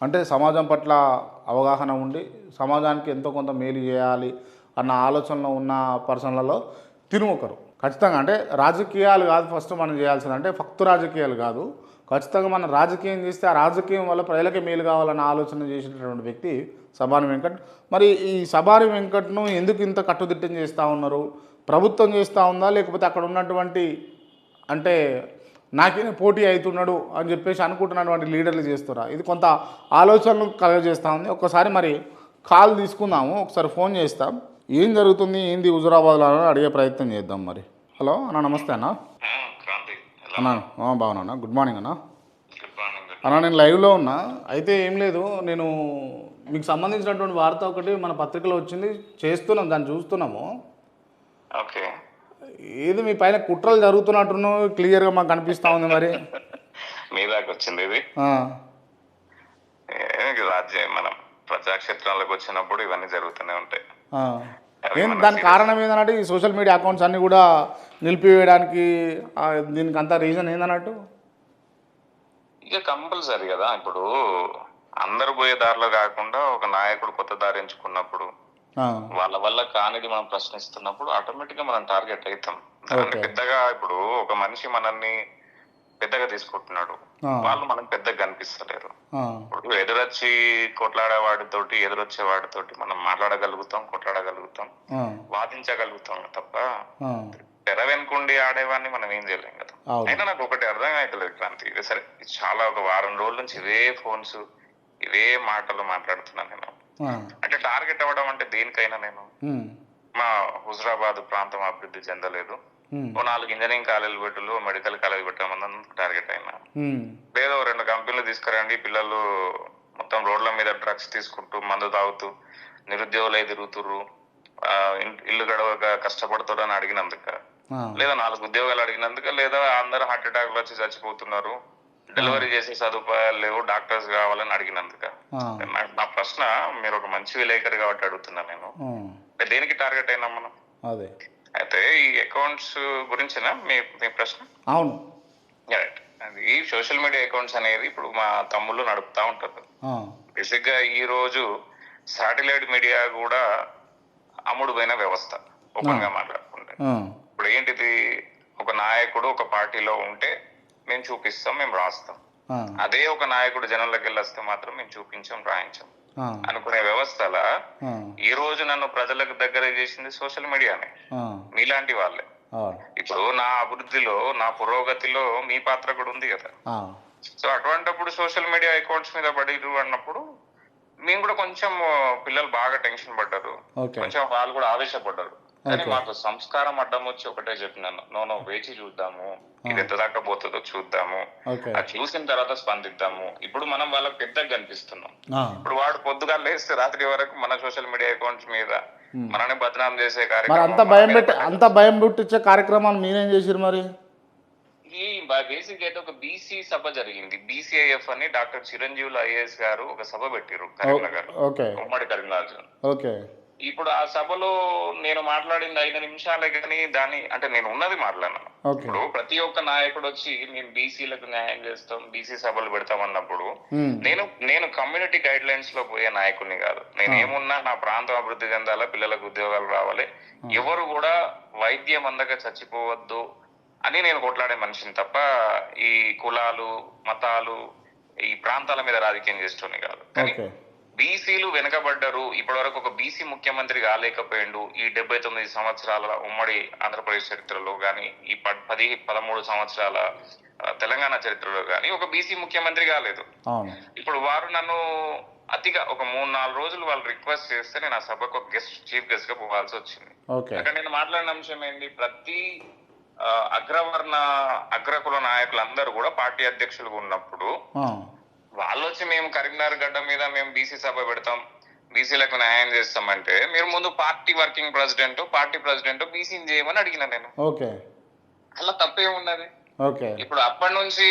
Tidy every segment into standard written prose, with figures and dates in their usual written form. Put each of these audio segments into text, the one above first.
అంటే సమాజం పట్ల అవగాహన ఉండి సమాజానికి ఎంతో కొంత మేలు చేయాలి అన్న ఆలోచనలో ఉన్న పర్సన్లలో తిను ఒకరు ఖచ్చితంగా. అంటే రాజకీయాలు కాదు ఫస్ట్ మనం చేయాల్సింది, అంటే ఫక్తు రాజకీయాలు కాదు, ఖచ్చితంగా మనం రాజకీయం చేస్తే ఆ రాజకీయం వల్ల ప్రజలకే మేలు కావాలన్న ఆలోచన చేసినటువంటి వ్యక్తి సబాని వెంకట్. మరి ఈ సబాని వెంకట్ను ఎందుకు ఇంత కట్టుదిట్టం చేస్తూ ఉన్నారు? ప్రభుత్వం చేస్తూ ఉందా, లేకపోతే అక్కడ ఉన్నటువంటి అంటే నాకేనే పోటీ అవుతున్నాడు అని చెప్పేసి అనుకుంటున్నటువంటి లీడర్లు చేస్తారా? ఇది కొంత ఆలోచనలు కలగజేస్తూ ఉంది. ఒక్కసారి మరి కాల్ తీసుకుందాము, ఒకసారి ఫోన్ చేస్తాం, ఏం జరుగుతుంది ఏంది హుజురాబాద్లో అని అడిగే ప్రయత్నం చేద్దాం. మరి హలో అన్న, నమస్తే అన్న. అన్నా బాగున్నా, గుడ్ మార్నింగ్ అన్న. అన్న నేను లైవ్లో ఉన్నా, అయితే ఏం లేదు, నేను మీకు సంబంధించినటువంటి వార్త ఒకటి మన పత్రికలో వచ్చింది, చేస్తున్నాం, దాన్ని చూస్తున్నాము. ఓకే, ఏది మీ పైన కుట్రలు జరుగుతున్నట్టును క్లియర్గా మాకు కనిపిస్తూ ఉంది. మరి మీ దాకా వచ్చింది ఇది. రాజ్యం మనం ప్రజాక్షేత్రాలకు వచ్చినప్పుడు ఇవన్నీ జరుగుతూనే ఉంటాయి. దానికి కారణం ఏంటంటే ఈ సోషల్ మీడియా అకౌంట్స్ అన్నీ కూడా నిలిపివేయడానికి దీనికి అంత రీజన్ ఏందన్నట్టు? ఇక కంపల్సరీ కదా, ఇప్పుడు అందరు పోయే దారిలో కాకుండా ఒక నాయకుడు కొత్త దారి ఎంచుకున్నప్పుడు వాళ్ళ వల్ల కానిది మనం ప్రశ్నిస్తున్నప్పుడు ఆటోమేటిక్ గా మనం టార్గెట్ అవుతాం. దాన్ని పెద్దగా ఇప్పుడు ఒక మనిషి మనల్ని పెద్దగా తీసుకుంటున్నాడు, వాళ్ళు మనకు పెద్దగా కనిపిస్తలేరు. ఇప్పుడు ఎదురొచ్చి కొట్లాడే వాడితోటి ఎదురొచ్చే వాడితోటి మనం మాట్లాడగలుగుతాం, కొట్లాడగలుగుతాం, వాదించగలుగుతాం తప్ప తెర వెనుకుండి ఆడేవాడిని మనం ఏం చేయలేం కదా. అయినా నాకు ఒకటి అర్థం అవుతలేదు క్రాంతి, ఇది సరే చాలా ఒక వారం రోజుల నుంచి ఇవే ఫోన్స్ ఇవే మాటలు మాట్లాడుతున్నాను నేను. అంటే టార్గెట్ అవ్వడం అంటే దేనికైనా నేను మా హుజురాబాద్ ప్రాంతం అభివృద్ధి చెందలేదు, ఓ 4 ఇంజనీరింగ్ కాలేజీలు పెట్టులు మెడికల్ కాలేజ్ పెట్టామని టార్గెట్ అయినా, లేదో 2 కంపెనీలు తీసుకురండి, పిల్లలు మొత్తం రోడ్ల మీద డ్రగ్స్ తీసుకుంటూ మందు తాగుతూ నిరుద్యోగులై తిరుగుతుర్రు, ఇల్లు గడవక కష్టపడుతారు అని అడిగినందుక, లేదా 4 ఉద్యోగాలు అడిగినందుక, లేదా అందరూ హార్ట్ అటాక్లు వచ్చి చచ్చిపోతున్నారు, డెలివరీ చేసే సదుపాయాలు లేవు, డాక్టర్స్ కావాలని అడిగినందుక. నా ప్రశ్న, మీరు ఒక మంచి విలేకరి కాబట్టి అడుగుతున్నా నేను, దేనికి టార్గెట్ అయినా మనం? అదే అయితే ఈ అకౌంట్స్ గురించేనా మీ ప్రశ్న? అవును, రైట్. అది సోషల్ మీడియా అకౌంట్స్ అనేది ఇప్పుడు మా తమ్ముళ్ళు నడుపుతా ఉంటారు. బేసిక్ గా ఈ రోజు శాటిలైట్ మీడియా కూడా అమ్ముడుపోయిన వ్యవస్థ, ఓపెన్ గా మాట్లాడుకుంటే. ఇప్పుడు ఏంటిది, ఒక నాయకుడు ఒక పార్టీలో ఉంటే మేము చూపిస్తాం, మేము రాస్తాం, అదే ఒక నాయకుడు జనంలోకి వెళ్ళి వస్తే మాత్రం మేము చూపించాం, రాయించాం అనుకునే వ్యవస్థల ఈ రోజు నన్ను ప్రజలకు దగ్గర చేసింది సోషల్ మీడియానే, మీలాంటి వాళ్ళే. ఇప్పుడు నా అభివృద్ధిలో నా పురోగతిలో మీ పాత్ర కూడా ఉంది కదా. సో అటువంటిప్పుడు సోషల్ మీడియా అకౌంట్స్ మీద పడిరు అన్నప్పుడు మేము కూడా కొంచెం, పిల్లలు బాగా టెన్షన్ పడ్డారు, కొంచెం వాళ్ళు కూడా ఆవేశపడ్డారు. కానీ మాకు సంస్కారం అడ్డం వచ్చి ఒకటే చెప్పినాను, నో వేచి చూద్దాము, ఇది ఎంత దాకా పోతుందో చూద్దాము, అది చూసిన తర్వాత స్పందిద్దాము. ఇప్పుడు మనం వాళ్ళకి పెద్దగా కనిపిస్తున్నాం. ఇప్పుడు వాడు పొద్దుగా లేస్తే రాత్రి వరకు మన సోషల్ మీడియా అకౌంట్స్ మీద మనని బదనాం చేసే కార్యక్రమం, అంత భయం పుట్టించే కార్యక్రమాలు మీరేం చేసారు? మరి ఈ బేసిక్ అయితే ఒక బీసీ సభ జరిగింది, బీసీఐఎఫ్ అని డాక్టర్ చిరంజీవులు ఐఏఎస్ గారు ఒక సభ పెట్టారు కరీంనగర్, ఉమ్మడి కరీంనగర్. ఇప్పుడు ఆ సభలో నేను మాట్లాడింది 5 నిమిషాలే, కానీ దాన్ని అంటే నేను ఉన్నది మాట్లాడినాను. ఇప్పుడు ప్రతి ఒక్క నాయకుడు వచ్చి మేము బీసీలకు న్యాయం చేస్తాం, బీసీ సభలు పెడతాం అన్నప్పుడు నేను కమ్యూనిటీ గైడ్ లైన్స్ లో పోయే నాయకుడిని కాదు. నేను ఏమున్నా నా ప్రాంతం అభివృద్ధి చెందాలా, పిల్లలకు ఉద్యోగాలు రావాలి, ఎవరు కూడా వైద్యం అందక చచ్చిపోవద్దు అని నేను కొట్లాడే మనిషిని తప్ప ఈ కులాలు మతాలు ఈ ప్రాంతాల మీద రాజకీయం చేస్తూనే కాదు. కానీ బీసీలు వెనకబడ్డారు, ఇప్పటి వరకు ఒక బీసీ ముఖ్యమంత్రి కాలేకపోయిండు ఈ 79 సంవత్సరాల ఉమ్మడి ఆంధ్రప్రదేశ్ చరిత్రలో గాని, ఈ 13 సంవత్సరాల తెలంగాణ చరిత్రలో గాని ఒక బీసీ ముఖ్యమంత్రి కాలేదు. ఇప్పుడు వారు నన్ను అతిగా ఒక 3-4 రోజులు వాళ్ళు రిక్వెస్ట్ చేస్తే నేను ఆ సభకు ఒక చీఫ్ గెస్ట్ గా పోవాల్సి వచ్చింది. అక్కడ నేను మాట్లాడిన అంశం ఏంటి, ప్రతి అగ్రకుల నాయకులందరూ కూడా పార్టీ అధ్యక్షులుగా ఉన్నప్పుడు వాళ్ళు వచ్చి మేము కరీంనగర్ గడ్డ మీద మేము బీసీ సభ పెడతాం, బీసీలకు న్యాయం చేస్తామంటే మీరు ముందు party working president, party president బీసీని చేయమని అడిగిన నేను. అలా తప్పే ఉన్నది. ఇప్పుడు అప్పటి నుంచి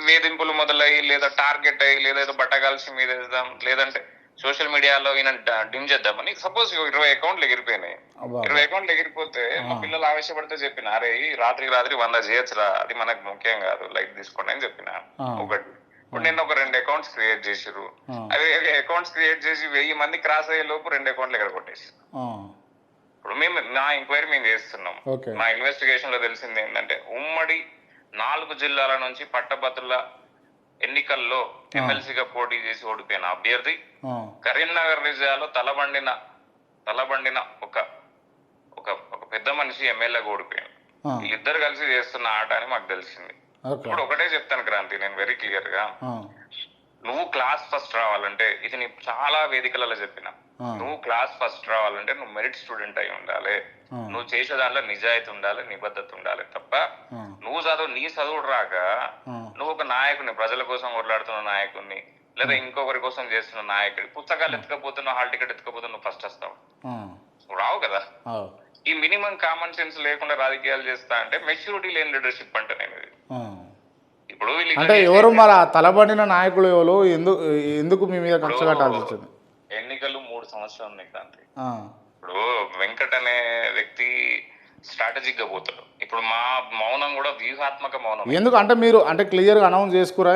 వేధింపులు మొదలయ్యి, లేదా టార్గెట్ అయ్యి, లేదా బట్టగాల్సి మీద వేద్దాం, లేదంటే సోషల్ మీడియాలో ఈయన డిమ్ చేద్దామని. సపోజ్ 20 అకౌంట్లు ఎగిరిపోయినాయి, 20 అకౌంట్లు ఎగిరిపోతే మా పిల్లలు ఆవేశపడితే చెప్పిన, అరే రాత్రికి 100 చేయొచ్చురా, అది మనకు ముఖ్యం కాదు, లైట్ తీసుకోండి అని చెప్పిన. ఒకటి ఇప్పుడు నిన్న ఒక 2 అకౌంట్స్ క్రియేట్ చేసిర్రు. అవి అకౌంట్స్ క్రియేట్ చేసి 1000 మంది క్రాస్ అయ్యే లోపు 2 అకౌంట్లు ఎక్కడ కొట్టేసారు. ఇప్పుడు నా ఎంక్వైరీ మేము చేస్తున్నాం. మా ఇన్వెస్టిగేషన్ లో తెలిసింది ఏంటంటే ఉమ్మడి 4 జిల్లాల నుంచి పట్టభద్రుల ఎన్నికల్లో ఎమ్మెల్సీగా పోటీ చేసి ఓడిపోయిన అభ్యర్థి కరీంనగర్ జిల్లాలో తలబండిన ఒక పెద్ద మనిషి ఎమ్మెల్యేగా ఓడిపోయాడు. వీళ్ళిద్దరు కలిసి చేస్తున్న ఆట అని మాకు తెలిసింది. ఇప్పుడు ఒకటే చెప్తాను క్రాంతి, నేను వెరీ క్లియర్ గా, నువ్వు క్లాస్ ఫస్ట్ రావాలంటే, ఇది నీకు చాలా వేదికలలో చెప్పిన, నువ్వు క్లాస్ ఫస్ట్ రావాలంటే నువ్వు మెరిట్ స్టూడెంట్ అయి ఉండాలి, నువ్వు చేసే దాంట్లో నిజాయితీ ఉండాలి, నిబద్ధత ఉండాలి తప్ప నువ్వు నీ చదువుడు రాక నువ్వు ఒక నాయకుడిని, ప్రజల కోసం కొట్లాడుతున్న నాయకుడిని లేదా ఇంకొకరి కోసం చేస్తున్న నాయకుడి పుస్తకాలు ఎత్తుకపోతున్నావు, హాల్ టికెట్ ఎత్తుకపోతే నువ్వు ఫస్ట్ వస్తావు, రావు కదా. ఈ మినిమం కామన్ సెన్స్ లేకుండా రాజకీయాలు చేస్తా అంటే మెచ్యూరిటీ లేని లీడర్షిప్ అంటే నేను ఇప్పుడు అంటే ఎవరు మరి తలబడిన నాయకులు ఎవరు, ఎందుకు మీ మీద కక్ష కట్టాల్సి వచ్చింది? ఎన్నికలు 3 సంవత్సరాలు ఉన్నాయి క్రాంతి. ఇప్పుడు వెంకట్ అనే వ్యక్తి స్ట్రాటజిక్ గా పోతాడు. ఇప్పుడు మా మౌనం కూడా వ్యూహాత్మక మౌనం. ఎందుకు అంటే మీరు అంటే క్లియర్ గా అనౌన్స్ చేసుకురా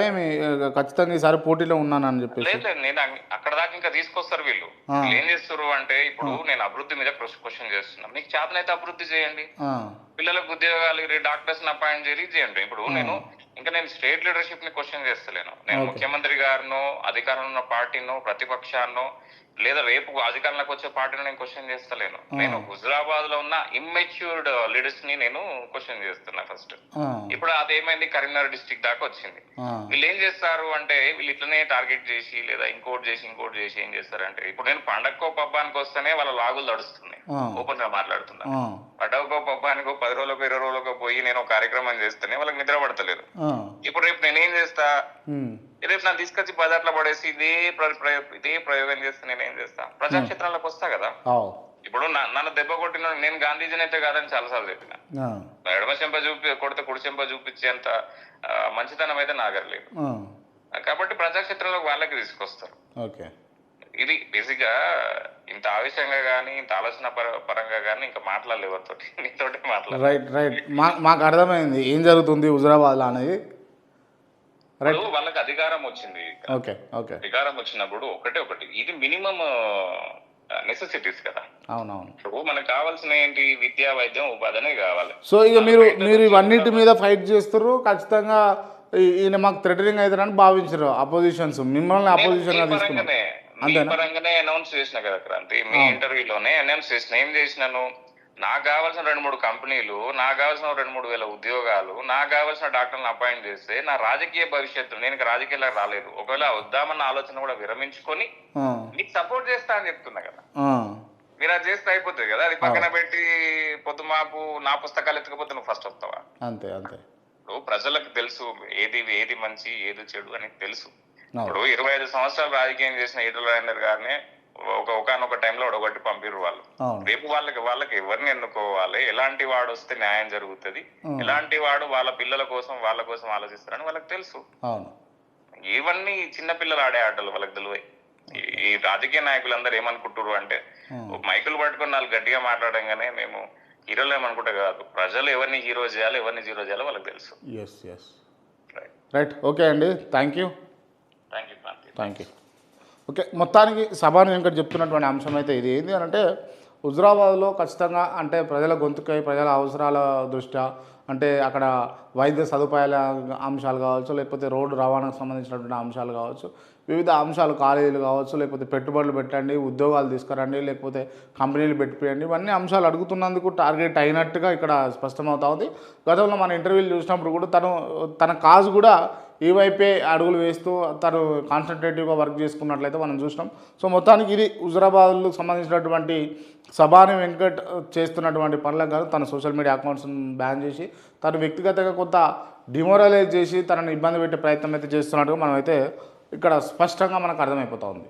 ఖచ్చితంగా ఈసారి పోటీలో ఉన్నానని చెప్పి? లేదు, నేను అక్కడ దాకా ఇంకా తీసుకొస్తారు వీళ్ళు. ఏం చేస్తారు అంటే, ఇప్పుడు నేను అభివృద్ధి మీద క్వశ్చన్ చేస్తున్నా, మీకు చేతనైతే అభివృద్ధి చేయండి, పిల్లలకు ఉద్యోగాలు, డాక్టర్స్ అపాయింట్ చేయండి. ఇప్పుడు నేను స్టేట్ లీడర్షిప్ ని క్వశ్చన్ చేస్తలేను. నేను ముఖ్యమంత్రి గారినో, అధికారంలో ఉన్న పార్టీనో, ప్రతిపక్షాన్నో, లేదా రేపు అధికారంలోకి వచ్చే పార్టీని నేను క్వశ్చన్ చేస్తలేను. నేను హుజరాబాద్ లో ఉన్న ఇమ్మెచ్యూర్డ్ లీడర్స్ ని నేను క్వశ్చన్ చేస్తున్నా ఫస్ట్. ఇప్పుడు అదేమైంది, కరీంనగర్ డిస్ట్రిక్ట్ దాకా వచ్చింది. వీళ్ళు ఏం చేస్తారు అంటే, వీళ్ళు ఇట్లనే టార్గెట్ చేసి లేదా ఇంకోటి చేసి ఏం చేస్తారంటే, ఇప్పుడు నేను పండగకో పబ్బానికి వస్తేనే వాళ్ళ లాగులు తడుస్తున్నాయి. ఓపెన్ గా మాట్లాడుతున్నా, పండగకో పబ్బానికో 10 రోజులకో 20 రోజులకో పోయి నేను ఒక కార్యక్రమం చేస్తేనే వాళ్ళకి నిద్ర పడతలేదు. ఇప్పుడు రేపు నేనేం చేస్తా, రేపు నన్ను తీసుకొచ్చి బజార్లో పడేసి ఇదే ప్రయోగం చేస్తే నేనేం చేస్తా, ప్రజాక్షేత్రాలకు వస్తా కదా. ఇప్పుడు నన్ను దెబ్బ కొట్టిన నేను గాంధీజీని అయితే కాదని చాలాసార్లు చెప్పిన, ఎడమ చెంప కొడితే కుడి చెంప చూపించేంత మంచితనం అయితే నాగరలేదు. కాబట్టి ప్రజాక్షేత్రంలోకి వాళ్ళకి తీసుకొస్తారు. ఇది బేసిక్ గా ఇంత ఆవేశంగా గానీ, ఇంత ఆలోచన పరంగా గానీ ఇంకా మాట్లాడలేదు ఎవరితోటి, నీతోటి మాట్లాడాలి. రైట్ రైట్ మాకు అర్థమైంది ఏం జరుగుతుంది హుజరాబాద్ లో అనేది. వాళ్ళకి అధికారం వచ్చింది. అధికారం వచ్చినప్పుడు ఒకటి ఇది మినిమం నెసెసిటీస్ కదా. అవునవును. ఇప్పుడు మనకు కావాల్సిన ఏంటి, విద్యా, వైద్యం, ఉపాధినే కావాలి. సో ఇక మీరు ఇవన్నిటి మీద ఫైట్ చేస్తారు. ఖచ్చితంగా ఈయన మాకు థ్రెటనింగ్ అవుతారని భావించారు అపోజిషన్స్, మిమ్మల్ని అపోజిషన్ గా తీసుకున్నారు. పరంగానే అనౌన్స్ చేసిన కదా క్రాంతి, మీ ఇంటర్వ్యూలోనే అనౌన్స్ చేసిన. ఏం చేసినాను, నాకు కావాల్సిన 2-3 కంపెనీలు, నాకు కావాల్సిన 2-3 వేల ఉద్యోగాలు, నాకు కావాల్సిన డాక్టర్లను అపాయింట్ చేస్తే నా రాజకీయ భవిష్యత్తు, నేను రాజకీయాలకు రాలేదు, ఒకవేళ వద్దామన్న ఆలోచన కూడా విరమించుకొని నీకు సపోర్ట్ చేస్తా అని చెప్తున్నా కదా. మీరు అది చేస్తే అయిపోతుంది కదా. అది పక్కన పెట్టి పొద్దుమాపు నా పుస్తకాలు ఎత్తుకపోతే నువ్వు ఫస్ట్ వస్తావా? అంతే అంతే. ఇప్పుడు ప్రజలకు తెలుసు ఏది మంచి ఏది చెడు అని తెలుసు. ఇప్పుడు 25 సంవత్సరాలు రాజకీయం చేసిన ఈటల రాజేందర్ గారిని ఒకనొక టైంలో ఒడగొట్టి పంపిరు వాళ్ళు. రేపు వాళ్ళకి ఎవరిని ఎన్నుకోవాలి, ఎలాంటి వాడు వస్తే న్యాయం జరుగుతుంది, ఎలాంటి వాడు వాళ్ళ పిల్లల కోసం ఆలోచిస్తారని వాళ్ళకి తెలుసు. ఇవన్నీ చిన్న పిల్లలు ఆడే ఆటలు వాళ్ళకి తెలివై. ఈ రాజకీయ నాయకులందరూ ఏమనుకుంటారు అంటే, మైకులు పట్టుకొని 4 గట్టిగా మాట్లాడంగానే మేము హీరోలు ఏమనుకుంటే కాదు, ప్రజలు ఎవరిని హీరో చేయాలి, ఎవరిని జీరో చేయాలో వాళ్ళకి తెలుసు. రైట్. ఓకే అండి, thank you. Thank you. Okay, మొత్తానికి సభాని వెంకట్ చెప్తున్నటువంటి అంశం అయితే ఇది ఏంటి అని అంటే, హుజరాబాద్లో ఖచ్చితంగా అంటే ప్రజల గొంతుకై, ప్రజల అవసరాల దృష్ట్యా అంటే అక్కడ వైద్య సదుపాయాల అంశాలు కావచ్చు, లేకపోతే రోడ్డు రవాణాకు సంబంధించినటువంటి అంశాలు కావచ్చు, వివిధ అంశాలు, కాలేజీలు కావచ్చు, లేకపోతే పెట్టుబడులు పెట్టండి, ఉద్యోగాలు తీసుకురండి, లేకపోతే కంపెనీలు పెట్టిపోయండి, ఇవన్నీ అంశాలు అడుగుతున్నందుకు టార్గెట్ అయినట్టుగా ఇక్కడ స్పష్టమవుతా ఉంది. గతంలో మన ఇంటర్వ్యూలు చూసినప్పుడు కూడా తన కాజ్ కూడా ఈ వైపే అడుగులు వేస్తూ తను కాన్సన్ట్రేటివ్గా వర్క్ చేసుకున్నట్లయితే మనం చూసినాం. సో మొత్తానికి ఇది హుజరాబాద్కు సంబంధించినటువంటి సభాని వెంకట్ చేస్తున్నటువంటి పనులకు కాదు, తన సోషల్ మీడియా అకౌంట్స్ని బ్యాన్ చేసి తను వ్యక్తిగతంగా కొంత డిమోరలైజ్ చేసి తనని ఇబ్బంది పెట్టే ప్రయత్నం అయితే చేస్తున్నట్టుగా మనమైతే ఇక్కడ స్పష్టంగా మనకు అర్థమైపోతూ ఉంది.